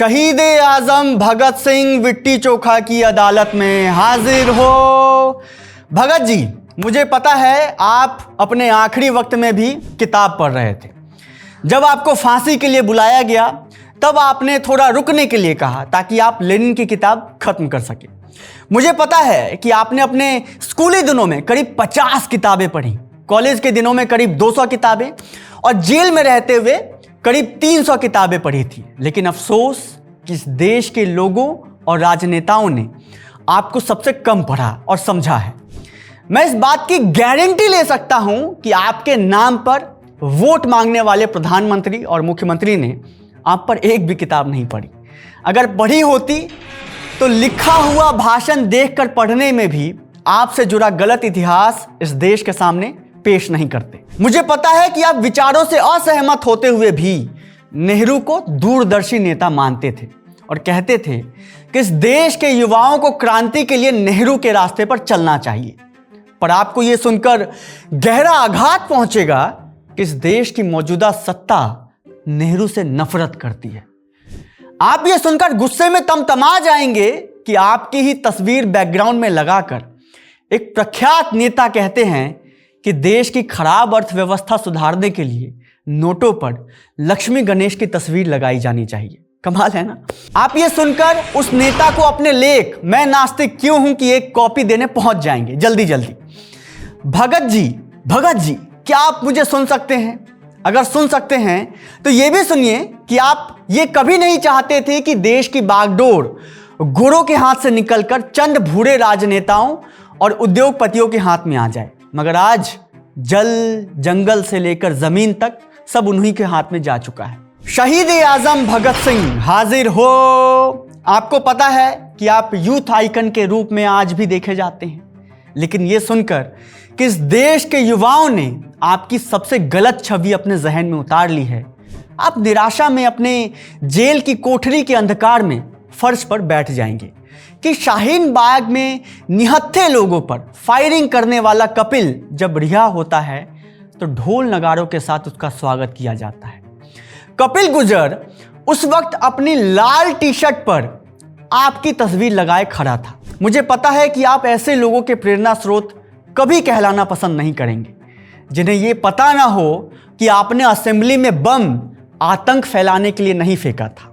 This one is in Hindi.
शहीद आजम भगत सिंह विट्टी चोखा की अदालत में हाजिर हो। भगत जी, मुझे पता है आप अपने आखिरी वक्त में भी किताब पढ़ रहे थे। जब आपको फांसी के लिए बुलाया गया तब आपने थोड़ा रुकने के लिए कहा ताकि आप लेनिन की किताब खत्म कर सके। मुझे पता है कि आपने अपने स्कूली दिनों में करीब 50 किताबें पढ़ी, कॉलेज के दिनों में करीब 200 किताबें और जेल में रहते हुए करीब 300 किताबें पढ़ी थी। लेकिन अफसोस कि इस देश के लोगों और राजनेताओं ने आपको सबसे कम पढ़ा और समझा है। मैं इस बात की गारंटी ले सकता हूं कि आपके नाम पर वोट मांगने वाले प्रधानमंत्री और मुख्यमंत्री ने आप पर एक भी किताब नहीं पढ़ी। अगर पढ़ी होती तो लिखा हुआ भाषण देखकर पढ़ने में भी आपसे जुड़ा गलत इतिहास इस देश के सामने पेश नहीं करते। मुझे पता है कि आप विचारों से असहमत होते हुए भी नेहरू को दूरदर्शी नेता मानते थे और कहते थे कि इस देश के युवाओं को क्रांति के लिए नेहरू के रास्ते पर चलना चाहिए। पर आपको यह सुनकर गहरा आघात पहुंचेगा कि इस देश की मौजूदा सत्ता नेहरू से नफरत करती है। आप यह सुनकर गुस्से में तमतमा जाएंगे कि आपकी ही तस्वीर बैकग्राउंड में लगाकर एक प्रख्यात नेता कहते हैं कि देश की खराब अर्थव्यवस्था सुधारने के लिए नोटों पर लक्ष्मी गणेश की तस्वीर लगाई जानी चाहिए। कमाल है ना। आप ये सुनकर उस नेता को अपने लेख मैं नास्तिक क्यों हूं की एक कॉपी देने पहुंच जाएंगे जल्दी जल्दी। भगत जी, क्या आप मुझे सुन सकते हैं? अगर सुन सकते हैं तो ये भी सुनिए कि आप ये कभी नहीं चाहते थे कि देश की बागडोर गोरों के हाथ से निकलकर चंद भूरे राजनेताओं और उद्योगपतियों के हाथ में आ जाए, मगर आज जल जंगल से लेकर जमीन तक सब उन्हीं के हाथ में जा चुका है। शहीद आजम भगत सिंह हाजिर हो। आपको पता है कि आप यूथ आइकन के रूप में आज भी देखे जाते हैं, लेकिन यह सुनकर कि इस देश के युवाओं ने आपकी सबसे गलत छवि अपने जहन में उतार ली है, आप निराशा में अपने जेल की कोठरी के अंधकार में फर्श पर बैठ जाएंगे कि शाहीन बाग में निहत्थे लोगों पर फायरिंग करने वाला कपिल जब रिहा होता है तो ढोल नगारों के साथ उसका स्वागत किया जाता है। कपिल गुर्जर उस वक्त अपनी लाल टी शर्ट पर आपकी तस्वीर लगाए खड़ा था। मुझे पता है कि आप ऐसे लोगों के प्रेरणा स्रोत कभी कहलाना पसंद नहीं करेंगे जिन्हें यह पता ना हो कि आपने असेंबली में बम आतंक फैलाने के लिए नहीं फेंका था।